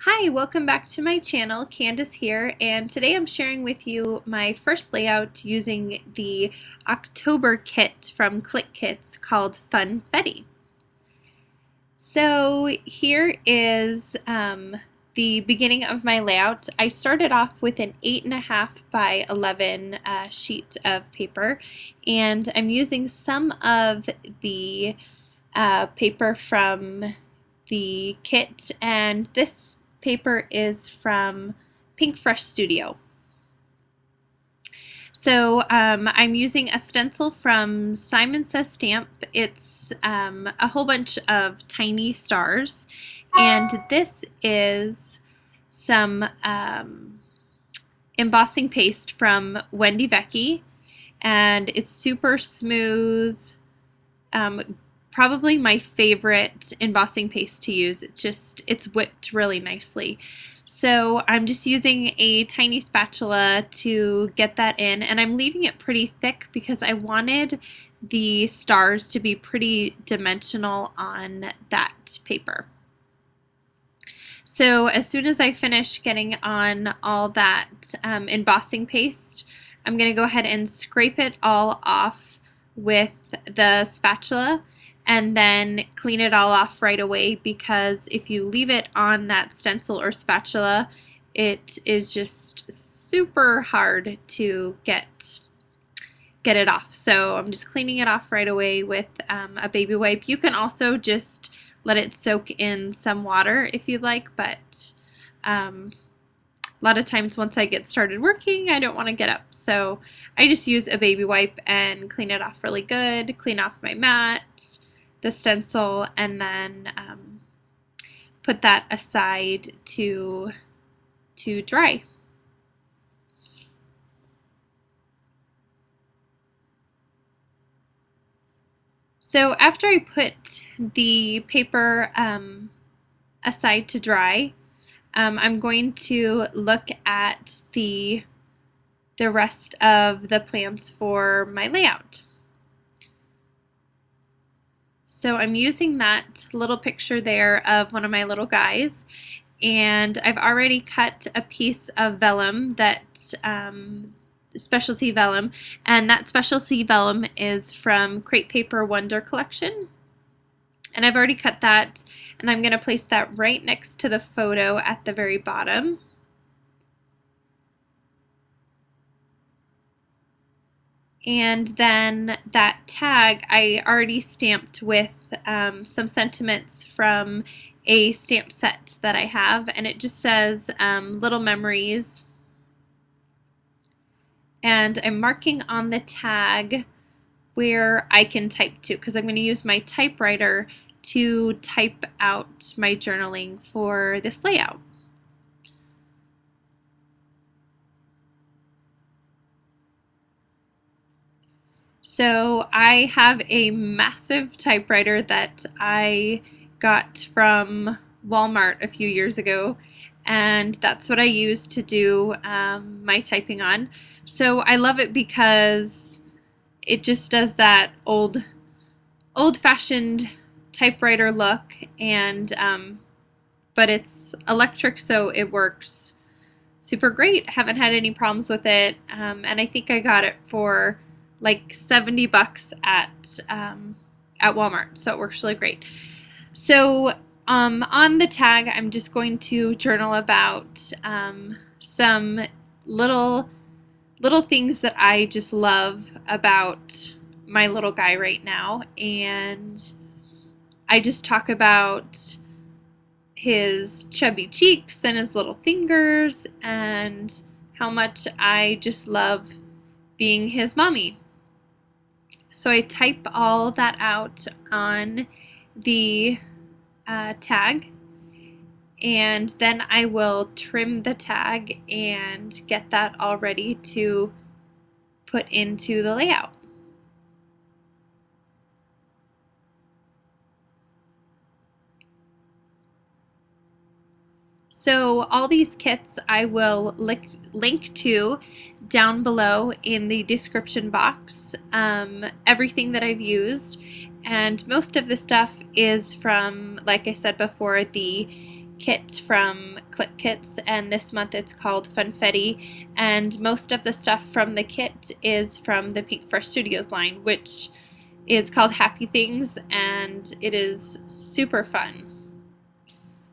Hi, welcome back to my channel. Candace here, and today I'm sharing with you my first layout using the October kit from Clique Kits called Funfetti. So here is the beginning of my layout. I started off with an 8.5 by 11 sheet of paper, and I'm using some of the paper from the kit, and this paper is from Pink Fresh Studio. So I'm using a stencil from Simon Says Stamp. It's a whole bunch of tiny stars, and this is some embossing paste from Wendy Vecchi, and it's super smooth. Probably my favorite embossing paste to use. It's whipped really nicely. So I'm just using a tiny spatula to get that in, and I'm leaving it pretty thick because I wanted the stars to be pretty dimensional on that paper. So as soon as I finish getting on all that embossing paste, I'm going to go ahead and scrape it all off with the spatula and then clean it all off right away, because if you leave it on that stencil or spatula, it is just super hard to get it off. So I'm just cleaning it off right away with a baby wipe. You can also just let it soak in some water if you'd like, but a lot of times once I get started working, I don't want to get up. So I just use a baby wipe and clean it off really good, clean off my mat, the stencil, and then put that aside to dry. So after I put the paper aside to dry, I'm going to look at the rest of the plans for my layout. So I'm using that little picture there of one of my little guys, and I've already cut a piece of vellum, that specialty vellum, and that specialty vellum is from Crepe Paper Wonder Collection. And I've already cut that, and I'm going to place that right next to the photo at the very bottom. And then that tag I already stamped with some sentiments from a stamp set that I have, and it just says little memories. And I'm marking on the tag where I can type to, because I'm going to use my typewriter to type out my journaling for this layout. So I have a massive typewriter that I got from Walmart a few years ago, and that's what I use to do my typing on. So I love it because it just does that old-fashioned typewriter look, and but it's electric, so it works super great. Haven't had any problems with it, and I think I got it for like 70 bucks at Walmart, so it works really great. So on the tag, I'm just going to journal about some little things that I just love about my little guy right now, and I just talk about his chubby cheeks and his little fingers and how much I just love being his mommy. So I type all that out on the tag, and then I will trim the tag and get that all ready to put into the layout. So all these kits I will link to down below in the description box, everything that I've used, and most of the stuff is from, like I said before, the kit from Clique, and this month it's called Funfetti, and most of the stuff from the kit is from the Pink Fresh Studios line, which is called Happy Things, and it is super fun.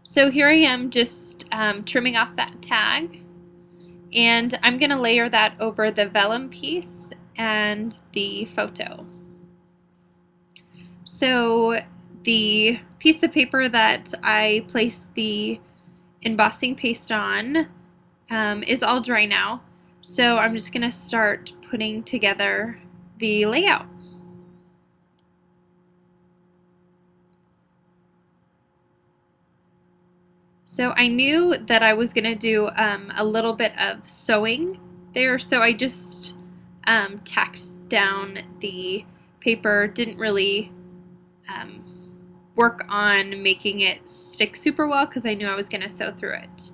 So here I am just trimming off that tag, and I'm going to layer that over the vellum piece and the photo. So the piece of paper that I placed the embossing paste on is all dry now, so I'm just going to start putting together the layout. So I knew that I was going to do a little bit of sewing there, so I just tacked down the paper, didn't really work on making it stick super well because I knew I was going to sew through it.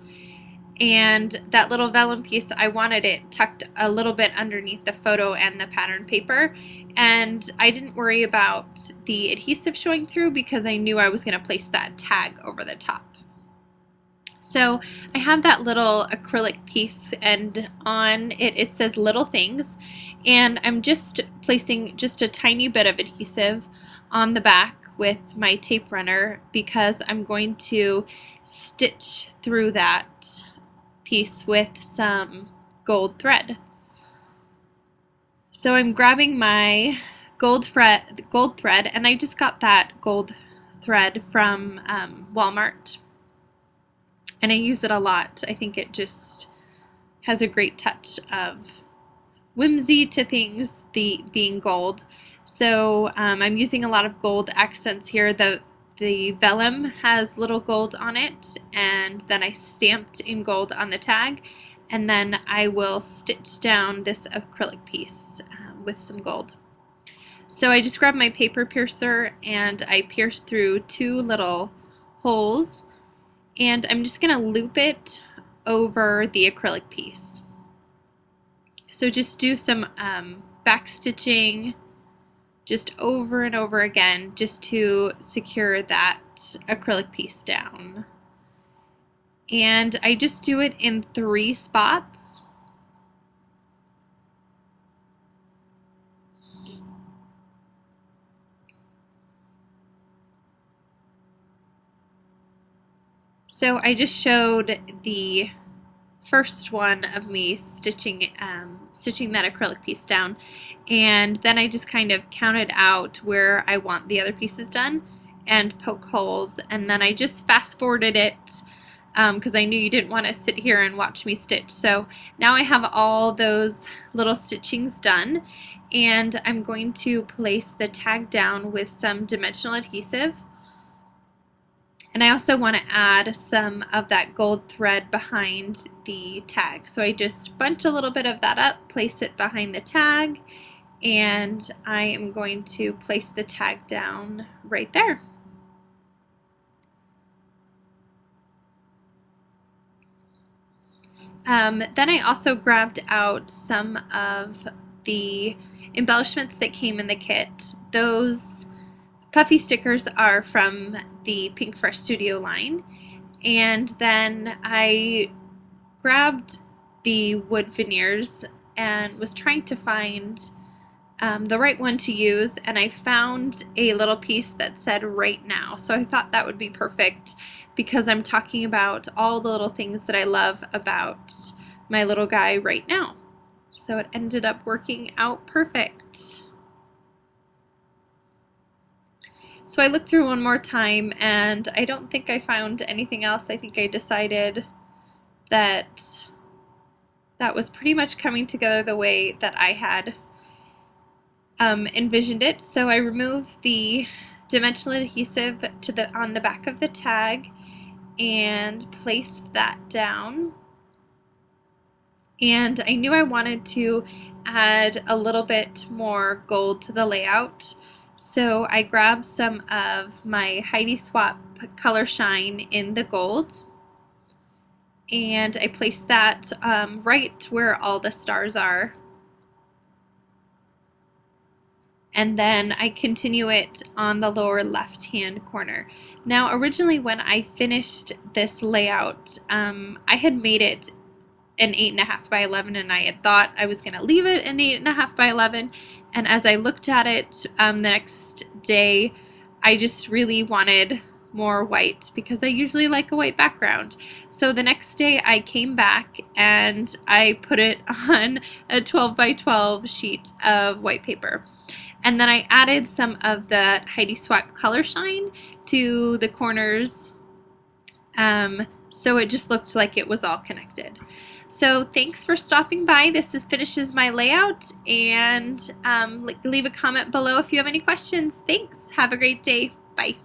And that little vellum piece, I wanted it tucked a little bit underneath the photo and the pattern paper, and I didn't worry about the adhesive showing through because I knew I was going to place that tag over the top. So I have that little acrylic piece, and on it says Little Things, and I'm just placing just a tiny bit of adhesive on the back with my tape runner because I'm going to stitch through that piece with some gold thread. So I'm grabbing my gold thread, and I just got that gold thread from Walmart, and I use it a lot. I think it just has a great touch of whimsy to things being gold. So I'm using a lot of gold accents here. The vellum has little gold on it, and then I stamped in gold on the tag, and then I will stitch down this acrylic piece with some gold. So I just grabbed my paper piercer and I pierced through 2 little holes, and I'm just going to loop it over the acrylic piece. So just do some back stitching just over and over again just to secure that acrylic piece down. And I just do it in 3 spots. So I just showed the first one of me stitching that acrylic piece down, and then I just kind of counted out where I want the other pieces done and poke holes, and then I just fast forwarded it because I knew you didn't want to sit here and watch me stitch. So now I have all those little stitchings done, and I'm going to place the tag down with some dimensional adhesive. And I also want to add some of that gold thread behind the tag. So I just bunch a little bit of that up, place it behind the tag, and I am going to place the tag down right there. Then I also grabbed out some of the embellishments that came in the kit. Those puffy stickers are from the Pink Fresh Studio line, and then I grabbed the wood veneers and was trying to find the right one to use, and I found a little piece that said Right Now, so I thought that would be perfect because I'm talking about all the little things that I love about my little guy right now. So it ended up working out perfect. So I looked through one more time, and I don't think I found anything else. I think I decided that that was pretty much coming together the way that I had envisioned it. So I removed the dimensional adhesive on the back of the tag and placed that down. And I knew I wanted to add a little bit more gold to the layout. So I grabbed some of my Heidi Swap Color Shine in the gold, and I placed that right where all the stars are. and then I continue it on the lower left-hand corner. Now, originally when I finished this layout, I had made it an 8.5 by 11, and I had thought I was going to leave it an 8.5 by 11. And as I looked at it the next day, I just really wanted more white because I usually like a white background. So the next day I came back and I put it on a 12 by 12 sheet of white paper. And then I added some of the Heidi Swapp Color Shine to the corners, so it just looked like it was all connected. So thanks for stopping by. This finishes my layout, and leave a comment below if you have any questions. Thanks. Have a great day. Bye.